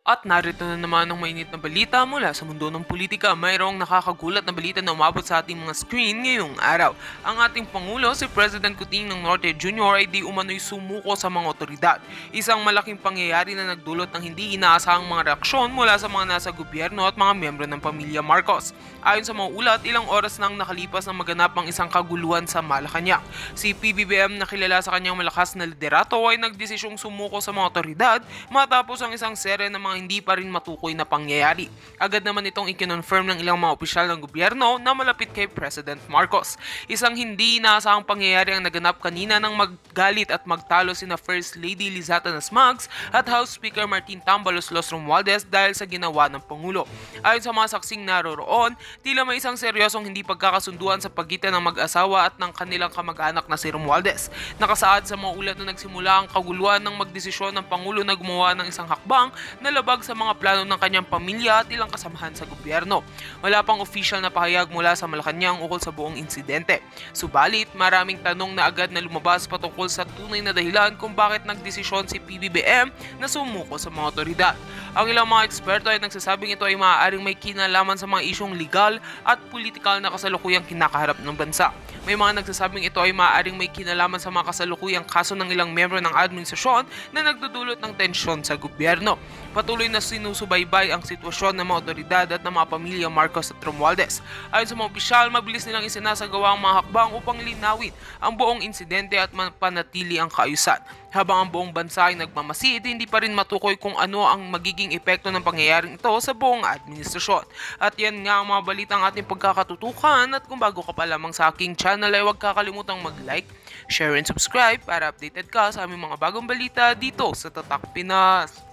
At narito na naman ang mainit na balita mula sa mundo ng politika. Mayroong nakakagulat na balita na umabot sa ating mga screen ngayong araw. Ang ating Pangulo, si President Kuting ng Norte Jr. ay di umano'y sumuko sa mga otoridad. Isang malaking pangyayari na nagdulot ng hindi inaasahang mga reaksyon mula sa mga nasa gobyerno at mga miyembro ng pamilya Marcos. Ayon sa mga ulat, ilang oras nang nakalipas na maganap ang isang kaguluhan sa Malacanang. Si PBBM na kilala sa kanyang malakas na liderato ay nagdesisyong sumuko sa mga otoridad matapos ang isang sere ng mga hindi pa rin matukoy na pangyayari. Agad naman itong ikinonfirm ng ilang mga opisyal ng gobyerno na malapit kay President Marcos. Isang hindi inaasahang pangyayari ang naganap kanina nang maggalit at magtalo sina First Lady Lizata Nasmags at House Speaker Martin Tambalos Los Romualdez dahil sa ginawa ng Pangulo. Ayon sa mga saksing naroroon, tila may isang seryosong hindi pagkakasunduan sa pagitan ng mag-asawa at ng kanilang kamag-anak na si Romualdez. Nakasaad sa mga ulat na nagsimula ang kaguluhan ng magdesisyon ng Pangulo na gumawa ng isang hakbang na labag sa mga plano ng kanyang pamilya at ilang kasamahan sa gobyerno. Wala pang official na pahayag mula sa Malacanang ukol sa buong insidente. Subalit, maraming tanong na agad na lumabas patungkol sa tunay na dahilan kung bakit nagdesisyon si PBBM na sumuko sa mga otoridad. Ang ilang mga eksperto ay nagsasabing ito ay maaaring may kinalaman sa mga isyong legal at politikal na kasalukuyang kinakaharap ng bansa. May mga nagsasabing ito ay maaaring may kinalaman sa mga kasalukuyang kaso ng ilang miyembro ng administrasyon na nagdudulot ng tensyon sa gobyerno. Patuloy na sinusubaybay ang sitwasyon ng mga otoridad at ng mga pamilya Marcos at Romualdez. Ayon sa mga opisyal, mabilis nilang isinasagawa ang mga hakbang upang linawin ang buong insidente at mapanatili ang kaayusan. Habang ang buong bansa ay nagmamasid, hindi pa rin matukoy kung ano ang magiging epekto ng pangyayaring ito sa buong administrasyon. At yan nga ang mga balitang ating pagkakatutukan, at kung bago ka pa lamang sa aking channel ay huwag kakalimutang mag-like, share and subscribe para updated ka sa aming mga bagong balita dito sa Tatak Pinas.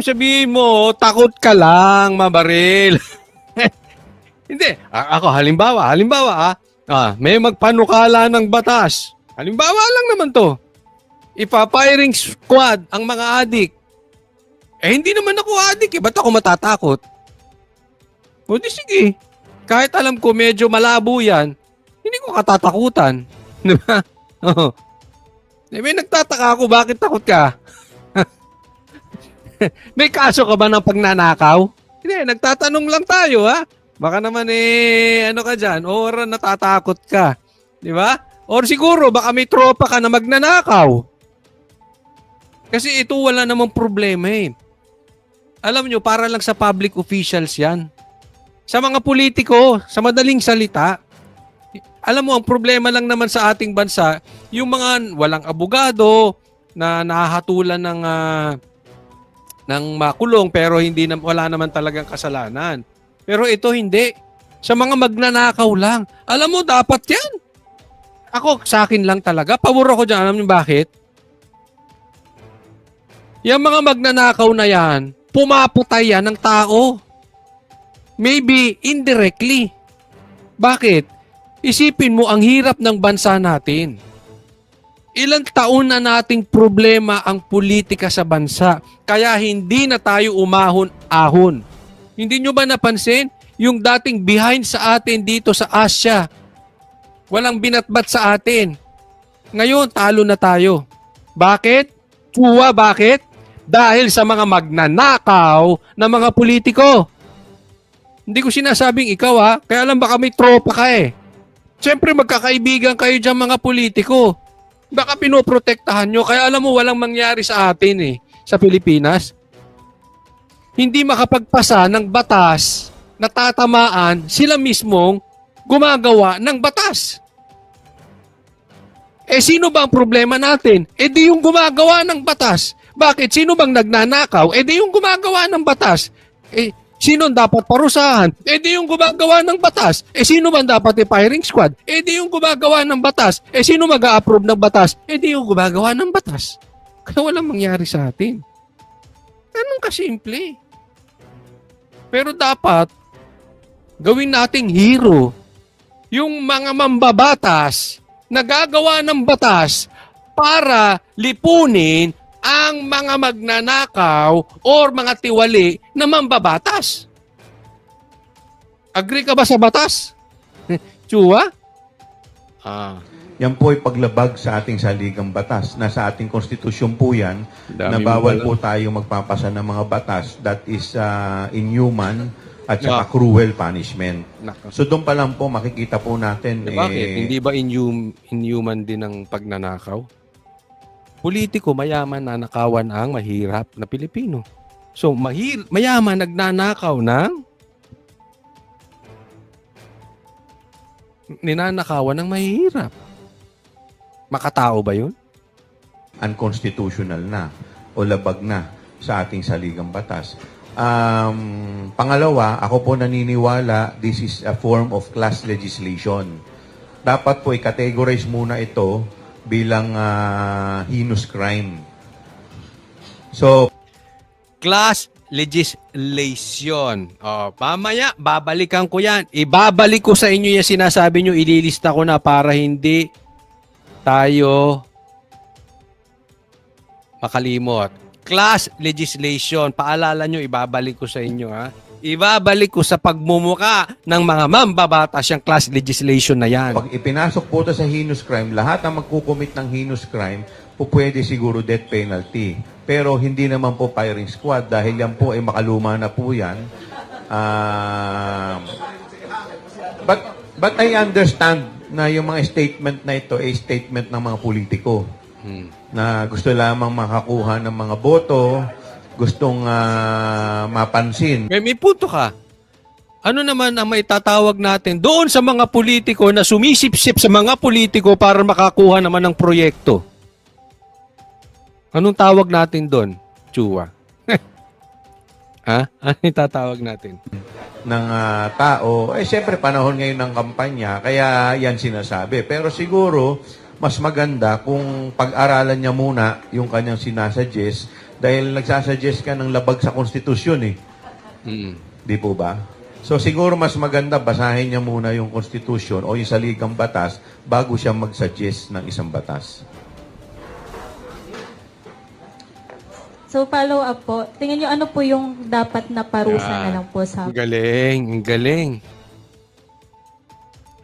Sabihin mo, takot ka lang, mabaril. Hindi. Ako, halimbawa, may magpanukala ng batas. Halimbawa lang naman to. Ipa-firing squad ang mga adik. Hindi naman ako adik eh. Ba't ako matatakot? O di sige. Kahit alam ko medyo malabo yan, hindi ko katatakutan. Di ba? Oo. May nagtataka ako, bakit takot ka? May kaso ka ba ng pagnanakaw? Hindi, nagtatanong lang tayo ha. Baka naman ano ka dyan, or natatakot ka. Di ba? Or siguro, baka may tropa ka na magnanakaw. Kasi ito wala namang problema eh. Alam nyo, para lang sa public officials yan. Sa mga politiko, sa madaling salita, alam mo, ang problema lang naman sa ating bansa, yung mga walang abogado na nahahatulan ng makulong pero wala naman talagang kasalanan. Pero ito hindi. Sa mga magnanakaw lang. Alam mo, dapat yan. Ako, sa akin lang talaga. Pabor ako dyan. Alam niyo bakit? Yung mga magnanakaw na yan, pumaputay yan ng tao. Maybe indirectly. Bakit? Isipin mo ang hirap ng bansa natin. Ilang taon na nating problema ang politika sa bansa. Kaya hindi na tayo umahon-ahon. Hindi nyo ba napansin? Yung dating behind sa atin dito sa Asia. Walang binatbat sa atin. Ngayon, talo na tayo. Bakit? Kuwa, bakit? Dahil sa mga magnanakaw na mga politiko. Hindi ko sinasabing ikaw ha. Kaya lang baka may tropa ka eh. Siyempre magkakaibigan kayo dyan mga politiko. Baka pinoprotektahan nyo. Kaya alam mo, walang mangyari sa atin eh, sa Pilipinas. Hindi makapagpasa ng batas na tatamaan sila mismong gumagawa ng batas. Sino ba ang problema natin? Di yung gumagawa ng batas. Bakit? Sino bang nagnanakaw? Di yung gumagawa ng batas. Sino dapat parusahan? Di yung gumagawa ng batas. Sino bang dapat i-firing squad? Di yung gumagawa ng batas. Sino mag-a-approve ng batas? Di yung gumagawa ng batas. Kaya walang mangyari sa atin. Ganun kasimple. Pero dapat, gawin nating hero yung mga mambabatas na gagawa ng batas para lipunin ang mga magnanakaw or mga tiwali na mambabatas. Agree ka ba sa batas? Chua? Yan po ay paglabag sa ating saligang batas. Nasa ating konstitusyon po yan na Dami mo bawal pala. po tayo magpapasa ng mga batas that is inhuman at saka cruel punishment. Nako. So doon pa lang po makikita po natin Bakit? Hindi ba inhuman din ang pagnanakaw? Politiko, mayaman na nakawan ang mahirap na Pilipino. So, mayaman nagnanakaw ng ninanakawan ng mahirap. Makatao ba yun? unconstitutional na o labag na sa ating saligang batas. Pangalawa, ako po naniniwala this is a form of class legislation. Dapat po i-categorize muna ito bilang heinous crime. So, Class legislation. Pamaya, babalikan ko yan. Ibabalik ko sa inyo yung sinasabi nyo, ililista ko na para hindi tayo makalimot. Class legislation. Paalala nyo, ibabalik ko sa inyo. Ha? Ibabalik ko sa pagmumuka ng mga mambabatas yung class legislation na yan. pag ipinasok po ito sa heinous crime, lahat ang magkukumit ng heinous crime, po pwede siguro death penalty. Pero hindi naman po firing squad dahil yan po ay makaluma na po yan. But I understand na yung mga statement na ito ay statement ng mga politiko na gusto lamang makakuha ng mga boto, gustong mapansin. May punto ka. Ano naman ang maitatawag natin doon sa mga politiko na sumisip-sip sa mga politiko para makakuha naman ng proyekto? Anong tawag natin doon? Chua. Ha? Ano itatawag natin? Ng tao, siyempre panahon ngayon ng kampanya, kaya yan sinasabi. Pero siguro, mas maganda kung pag-aralan niya muna yung kanyang sinasuggest dahil nagsasuggest ka ng labag sa konstitusyon Di po ba? So siguro mas maganda basahin niya muna yung konstitusyon o yung saligang batas bago siya mag-suggest ng isang batas. So follow up po, tingin nyo ano po yung dapat na parusa na lang po sa Ang galing, ang galing.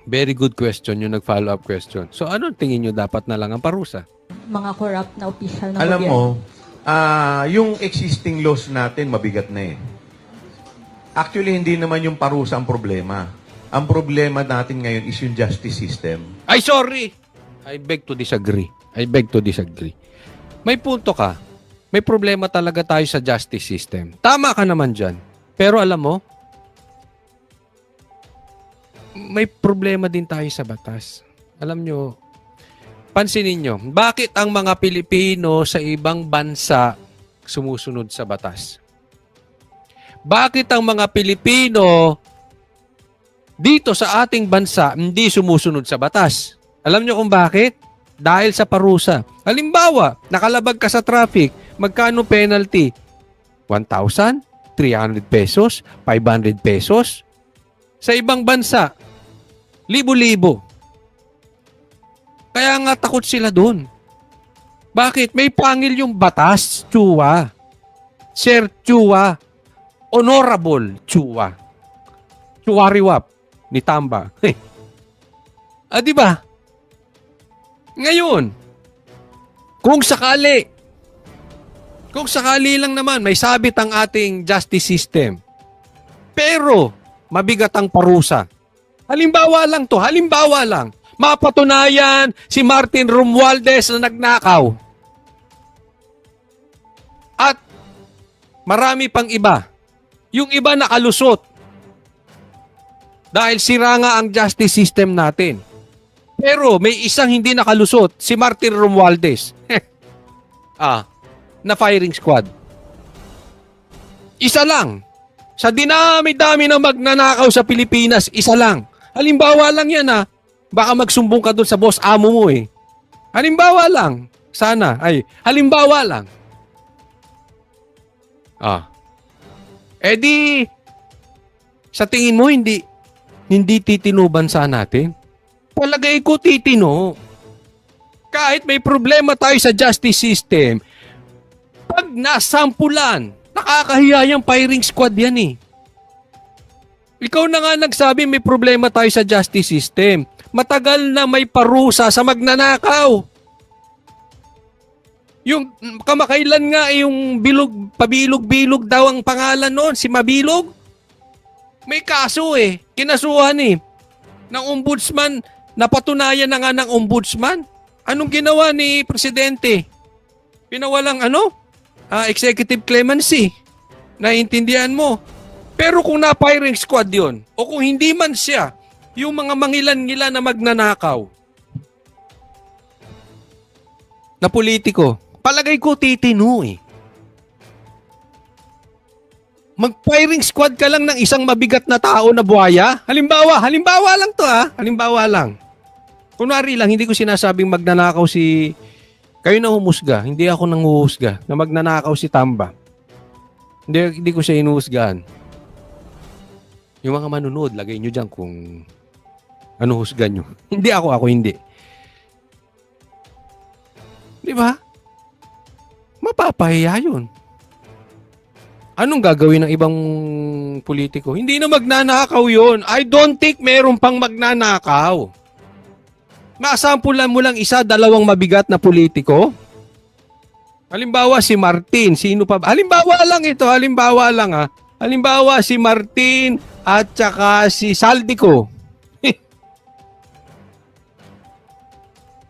Very good question yung nag-follow up question. So ano tingin nyo dapat na lang ang parusa? mga corrupt na opisyal ng Alam gobyerno? mo, yung existing laws natin mabigat na Actually, hindi naman yung parusa ang problema. Ang problema natin ngayon is yung justice system. Ay, sorry! I beg to disagree. I beg to disagree. May punto ka. May problema talaga tayo sa justice system. Tama ka naman dyan. Pero alam mo, may problema din tayo sa batas. Alam nyo, pansinin nyo, bakit ang mga Pilipino sa ibang bansa sumusunod sa batas? Bakit ang mga Pilipino dito sa ating bansa hindi sumusunod sa batas? Alam nyo kung bakit? Dahil sa parusa. Halimbawa, nakalabag ka sa traffic, magkano penalty? 1,000? 300 pesos? 500 pesos? Sa ibang bansa, libo-libo. Kaya nga takot sila doon. Bakit? May pangil yung batas, Chua. Sir Chua. Honorable Chua. Chuwariwap ni Tamba. Di ba? Ngayon, kung sakali lang naman may sabit ang ating justice system, pero mabigat ang parusa. Halimbawa lang, mapatunayan si Martin Romualdez na nagnakaw. At marami pang iba. Yung iba nakalusot. Dahil sira nga ang justice system natin. Pero may isang hindi nakalusot, si Martin Romualdez. Na firing squad. Isa lang. Sa dinami-dami ng magnanakaw sa Pilipinas, isa lang. Halimbawa lang yan Baka magsumbong ka doon sa boss amo mo Halimbawa lang. Sana. Halimbawa lang. Sa tingin mo hindi titinuban sa natin? Palagay ko titino. Kahit may problema tayo sa justice system, Pag nasampulan, nakakahiya yung firing squad yan eh. Ikaw na nga nagsabi may problema tayo sa justice system. Matagal na may parusa sa magnanakaw. Yung kamakailan nga yung pabilog-bilog daw ang pangalan noon, si Mabilog. May kaso eh, kinasuhan eh. Ng ombudsman, napatunayan na nga ng ombudsman. Anong ginawa ni Presidente? Pinawalang executive clemency. Naiintindihan mo. Pero kung na-firing squad yon, o kung hindi man siya, yung mga mangilan-ngilan na magnanakaw, na politiko, palagay ko titino eh. Mag-firing squad ka lang ng isang mabigat na tao na buhaya? Halimbawa lang to halimbawa lang. Kunwari lang, hindi ko sinasabing magnanakaw si... Kayo na humusga, hindi ako nang huhusga na magnanakaw si Tamba. Hindi ko siya inuhusgahan. Yung mga manunod, lagay nyo dyan kung ano husgan nyo. Hindi ako hindi. Di ba? Mapapahiya yun. Anong gagawin ng ibang politiko? Hindi na magnanakaw yun. I don't think meron pang magnanakaw. Masampulan mo lang isa, dalawang mabigat na politiko. Halimbawa si Martin, sino pa? Halimbawa lang ito, halimbawa lang. Halimbawa si Martin at saka si Saldico.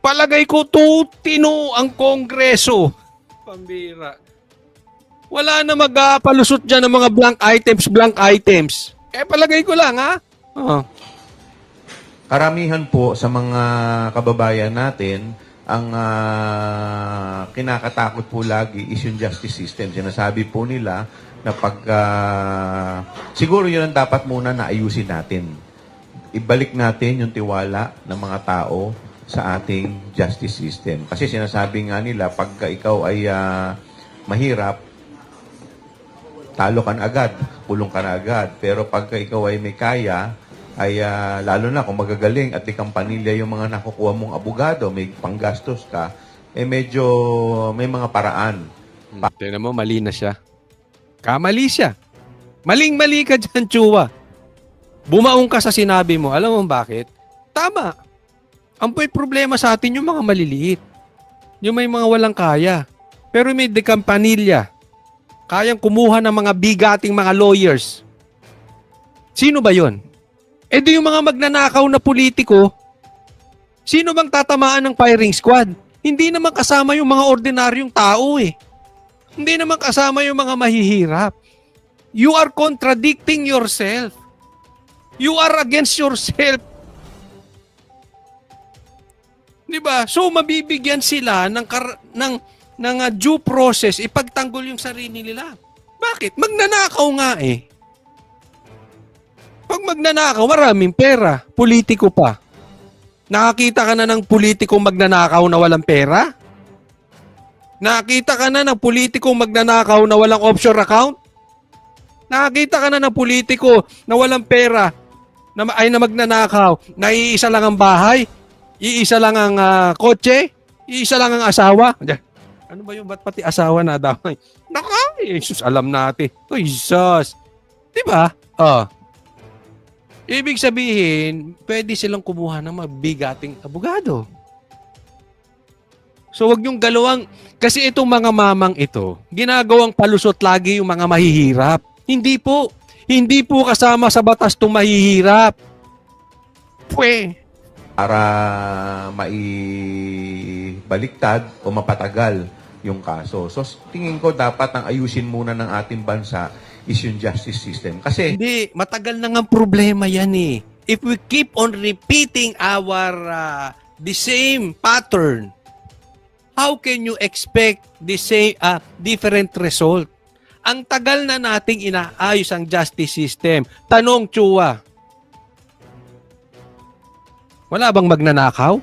Palagay ko tutino ang Kongreso. Pambira. Wala na magpalusot dyan ng mga blank items. Palagay ko lang Karamihan po sa mga kababayan natin, ang kinakatakot po lagi is yung justice system. Sinasabi po nila na siguro yun ang dapat muna na ayusin natin. Ibalik natin yung tiwala ng mga tao sa ating justice system. Kasi sinasabi nga nila, pagka ikaw ay mahirap, talo ka na agad, kulong ka na agad. Pero pagka ikaw ay may kaya, ay lalo na kung magagaling at ikang panilya yung mga nakukuha mong abogado, may panggastos ka, medyo may mga paraan. Tignan mo, mali na siya. Kamali siya. Maling-mali ka dyan, Chua. Bumaong ka sa sinabi mo. Alam mo bakit? Tama. Ang problema sa atin yung mga maliliit. Yung may mga walang kaya. Pero may dekampanilya. Kayang kumuha ng mga bigating mga lawyers. Sino ba yon? Di yung mga magnanakaw na politiko, sino bang tatamaan ng firing squad? Hindi naman kasama yung mga ordinaryong tao eh. Hindi naman kasama yung mga mahihirap. You are contradicting yourself. You are against yourself. Diba? So mabibigyan sila ng due process, ipagtanggol yung sarili nila. Bakit? Magnanakaw nga eh. Pag magnanakaw, maraming pera. Politiko pa. Nakakita ka na ng politikong magnanakaw na walang pera? Nakakita ka na ng politikong magnanakaw na walang offshore account? Nakakita ka na ng politiko na walang pera na magnanakaw, na iisa lang ang bahay, iisa lang ang kotse, iisa lang ang asawa? Ano ba yung ba't pati asawa na damay? Naka, Jesus, alam natin. Oh, Jesus. Diba? Ibig sabihin, pwede silang kumuha ng mabigating abogado. So wag yung galawang, kasi itong mga mamang ito, ginagawang palusot lagi yung mga mahihirap. Hindi po. Hindi po kasama sa batas itong mahihirap. Para maibaliktad o mapatagal yung kaso. So tingin ko dapat ang ayusin muna ng ating bansa is yung justice system. Kasi hindi, matagal na nga problema yan eh. If we keep on repeating the same pattern, how can you expect the same different result? Ang tagal na nating inaayos ang justice system. Tanong, Chua, wala bang magnanakaw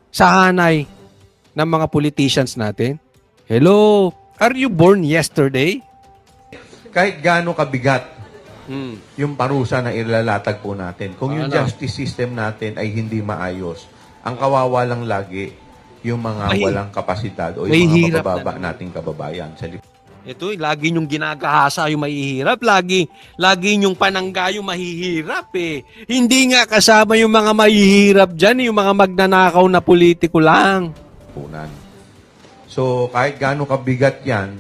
sa hanay ng mga politicians natin? Hello, are you born yesterday? kahit gaano kabigat yung parusa na ilalatag po natin, kung yung justice system natin ay hindi maayos, ang kawawa lang lagi, yung mga walang kapasidad o yung mahihirap mga mabababa nating kababayan sa Ito, lagi nyong ginagahasa yung mahihirap. Lagi nyong panangga yung mahihirap eh. Hindi nga kasama yung mga mahihirap dyan, yung mga magnanakaw na politiko lang. lipunan. So, kahit gaano kabigat yan,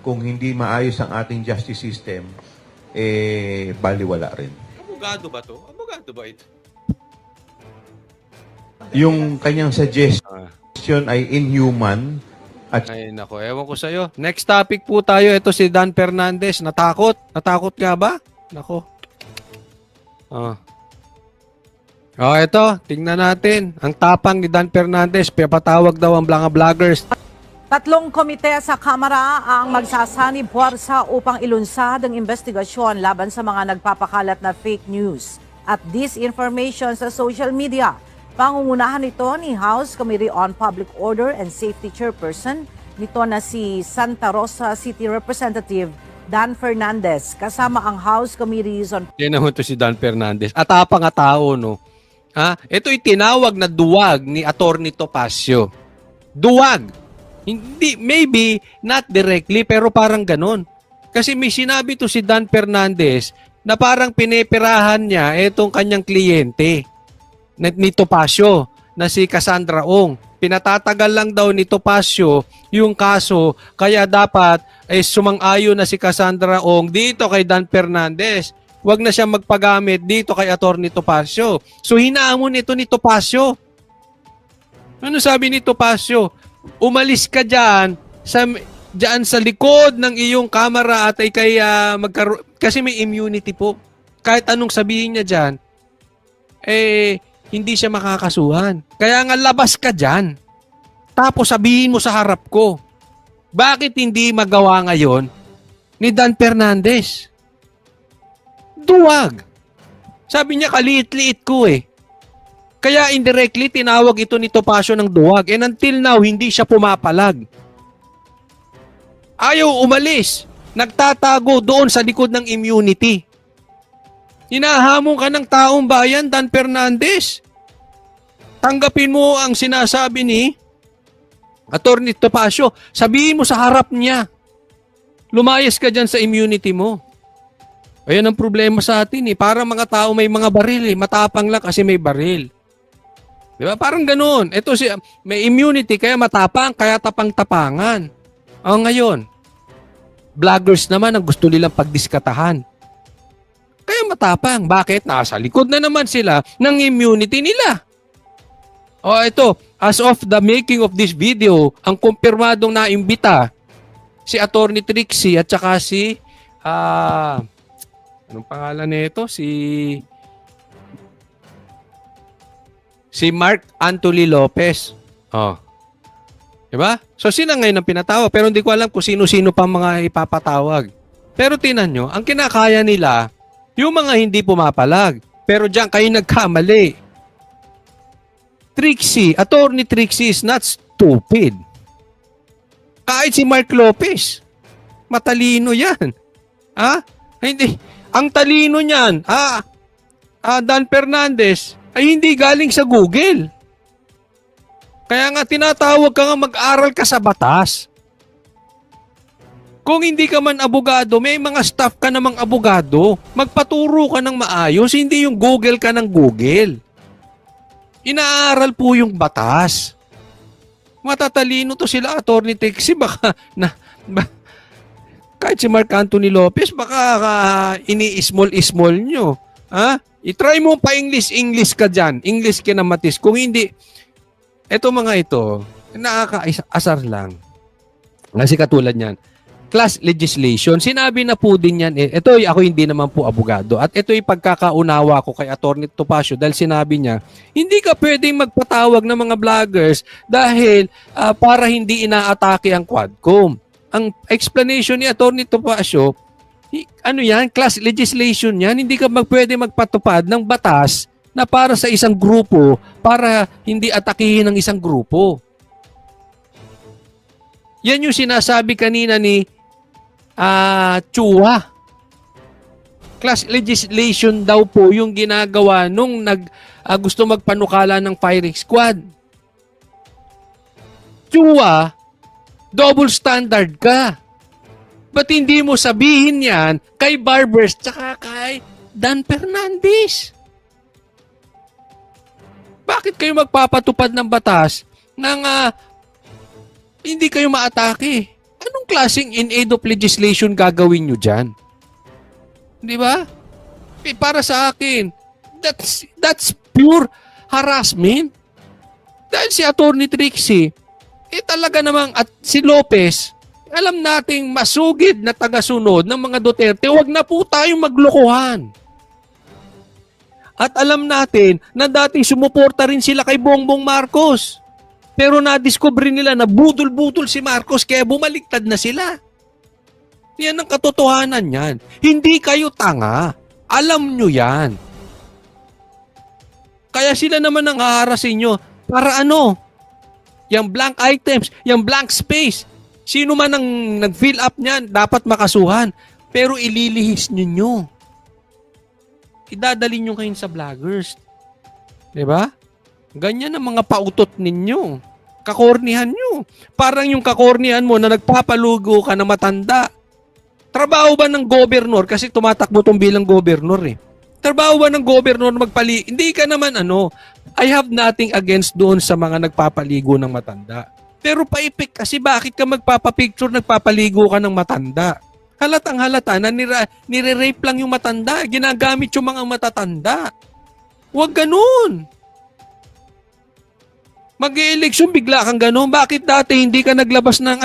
kung hindi maayos ang ating justice system, baliwala rin. Abogado ba to? Abogado ba ito? Yung kanyang suggestion ay inhuman at Ay, nako. Ewan ko sa'yo. Next topic po tayo. Ito si Dan Fernandez. Natakot? Natakot nga ba? Nako. Ito. Tingnan natin. Ang tapang ni Dan Fernandez. Papatawag daw ang mga vloggers. 3 komite sa Kamara ang magsasanib puwersa upang ilunsad ang investigasyon laban sa mga nagpapakalat na fake news at disinformation sa social media. Pangungunahan ito ni House Committee on Public Order and Safety Chairperson nito na si Santa Rosa City Representative Dan Fernandez kasama ang House Committees on Yan naman to si Dan Fernandez. At tapang nga tao, no? Ito'y tinawag na duwag ni Attorney Topacio. Duwag! Hindi, maybe not directly, pero parang ganon. Kasi may sinabi to si Dan Fernandez na parang pineperahan niya itong kanyang kliyente ni Topacio na si Cassandra Ong. Pinatatagal lang daw ni Topacio yung kaso kaya dapat sumang-ayon na si Cassandra Ong dito kay Dan Fernandez. Huwag na siya magpagamit dito kay Attorney Topacio. So hinaamon ito ni Topacio. Ano sabi ni Topacio? Umalis ka dyan sa likod ng iyong kamera at ay kaya kasi may immunity po. Kahit anong sabihin niya dyan, hindi siya makakasuhan. Kaya nga labas ka dyan. Tapos sabihin mo sa harap ko. Bakit hindi magawa ngayon ni Dan Fernandez? Duwag. Sabi niya kaliit-liit ko eh. Kaya indirectly tinawag ito ni Topacio ng duwag. And until now, hindi siya pumapalag. Ayaw umalis. Nagtatago doon sa likod ng immunity. Hinahamon ka ng taong bayan, Dan Fernandez. Tanggapin mo ang sinasabi ni Attorney Topacio. Sabihin mo sa harap niya. Lumayas ka dyan sa immunity mo. Ayan ang problema sa atin eh. Parang mga tao may mga baril eh. Matapang lang kasi may baril. Diba? Parang ganun. Ito may immunity kaya matapang, kaya tapang-tapangan. Ngayon, vloggers naman ang gusto nilang pagdiskatahan. Kaya matapang. Bakit? Nasa likod na naman sila ng immunity nila. Ito. As of the making of this video, ang kumpirmadong naimbita, si Attorney Trixie at saka si, anong pangalan nito? Si Mark Anthony Lopez. Diba? So sila ngayon ang pinatawag. Pero hindi ko alam kung sino-sino pa mga ipapatawag. Pero tinan nyo, ang kinakaya nila, yung mga hindi pumapalag. Pero diyan kayo nagkamali. Attorney Trixie is not stupid. Kahit si Mark Lopez, matalino yan. Hindi. Ang talino niyan, Dan Fernandez, ay hindi galing sa Google. Kaya nga tinatawag ka nga mag-aral ka sa batas. Kung hindi ka man abogado, may mga staff ka namang abogado. Magpaturo ka ng maayos, hindi yung Google ka ng Google. Inaaral po yung batas. Matatalino to sila, Attorney Trixie, kahit si Mark Anthony Lopez, baka ini-small nyo. I-try mo pa English ka dyan. English ka na matis. Kung hindi, eto mga ito, nakaka-asar lang. Kasi katulad yan, class legislation, sinabi na po din yan. Ito, ako hindi naman po abogado. At ito yung pagkakaunawa ko kay Attorney Topacio dahil sinabi niya, hindi ka pwedeng magpatawag ng mga vloggers dahil para hindi inaatake ang Quadcom. Ang explanation ni Attorney Topacio, class legislation yan, hindi ka pwede magpatupad ng batas na para sa isang grupo, para hindi atakihin ng isang grupo. Yan yung sinasabi kanina ni Chua. Class legislation daw po yung ginagawa nung gusto magpanukala ng firing squad. Chua, double standard ka. Ba't hindi mo sabihin yan kay Barbers tsaka kay Dan Fernandez? Bakit kayo magpapatupad ng batas nang hindi kayo maatake? Anong klaseng in aid of legislation gagawin nyo dyan? Di ba? Para sa akin, that's pure harassment. Dahil si Atty. Trixie, talaga namang, at si Lopez, alam nating masugid na tagasunod ng mga Duterte, wag na po tayong maglokohan. At alam natin na dati sumuporta rin sila kay Bongbong Marcos. Pero na-discover nila na budol-budol si Marcos kaya bumaliktad na sila. Yan ang katotohanan yan. Hindi kayo tanga. Alam nyo yan. Kaya sila naman ang haharasin nyo. Para ano? Yung blank items, yung blank space. Sino man ang nag-fill up niyan, dapat makasuhan. Pero ililihis nyo. Idadali nyo kayo sa vloggers. Diba? Ganyan ang mga pautot ninyo. Kakornihan nyo. Parang yung kakornihan mo na nagpapalugo ka na matanda. Trabaho ba ng gobernur? Kasi tumatakbo tong bilang gobernur eh. Trabaho ba ng gobernur magpali? Hindi ka naman I have nothing against doon sa mga nagpapaligo ng matanda. Pero paipik kasi bakit ka magpapapicture, nagpapaligo ka ng matanda? Halatang halata na nire-rape lang yung matanda. Ginagamit yung mga matatanda. Huwag ganun. Mag-e-eleksyon, bigla kang ganun. Bakit dati hindi ka naglabas ng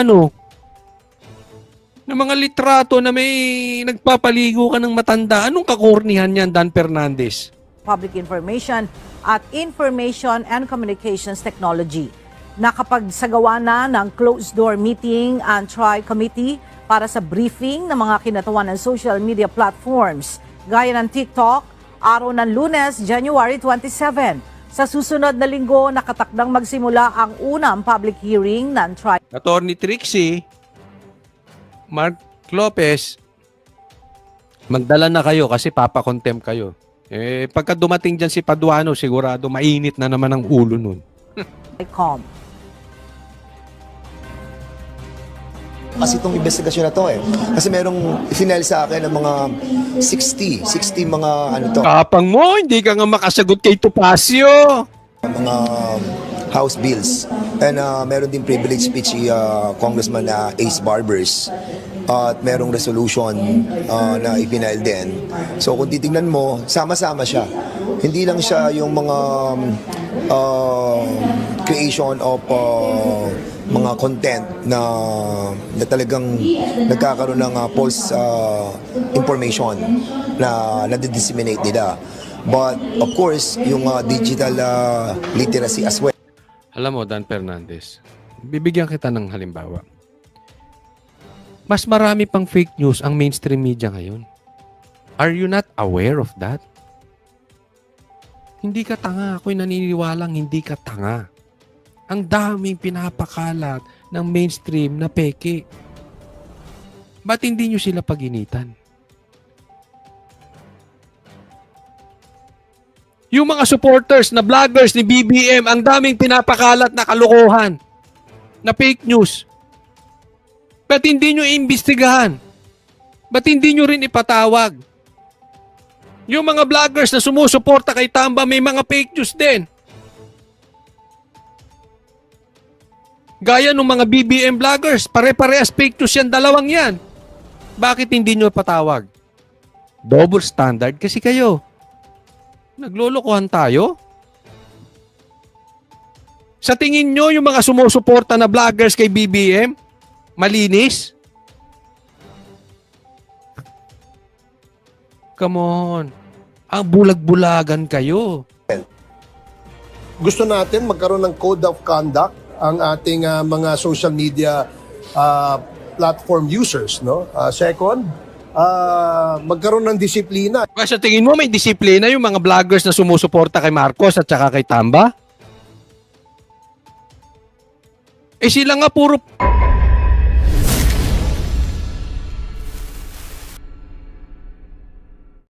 ng mga litrato na may nagpapaligo ka ng matanda? Anong kakornihan yan, Dan Fernandez? Public Information at Information and Communications Technology. Nakapagsagawa na ng closed-door meeting ang Tri-Committee para sa briefing ng mga kinatawan ng social media platforms gaya ng TikTok, araw ng Lunes, January 27. Sa susunod na linggo, nakatakdang magsimula ang unang public hearing ng Atty. Trixie, Mark Lopez, magdala na kayo kasi papakontem kayo. Pagka dumating dyan si Paduano, sigurado mainit na naman ang ulo nun. TRICOM. Kasi itong investigasyon na to Kasi merong final sa akin ng mga 60 mga Kapang mo, hindi ka nga makasagot kay Topacio. mga House bills. And meron din privilege speech si Congressman Ace Barbers. At merong resolution na ipinail din. So kung titingnan mo, sama-sama siya. Hindi lang siya yung mga creation of mga content na talagang nagkakaroon ng false information na nadi-disseminate nila. But of course, yung digital literacy as well. Alam mo, Dan Fernandez, bibigyan kita ng halimbawa. Mas marami pang fake news ang mainstream media ngayon. Are you not aware of that? Hindi ka tanga. Ako'y naniniwalang hindi ka tanga. Ang daming pinapakalat ng mainstream na peke. Ba't hindi nyo sila paginitan? Yung mga supporters na vloggers ni BBM, ang daming pinapakalat na kalokohan, na fake news. Ba't hindi nyo iimbestigahan? Ba't hindi nyo rin ipatawag? Yung mga vloggers na sumusuporta kay Tamba, may mga fake news din. Gaya ng mga BBM vloggers, pare-parehas fake news yan, dalawang yan. Bakit hindi nyo patawag? Double standard kasi kayo. Naglolokohan tayo? Sa tingin nyo, yung mga sumusuporta na vloggers kay BBM, malinis? Come on. Ang bulag-bulagan kayo. Gusto natin magkaroon ng code of conduct ang ating mga social media platform users, no? Second, magkaroon ng disiplina. Sa tingin mo may disiplina yung mga vloggers na sumusuporta kay Marcos at saka kay Tamba? Sila nga puro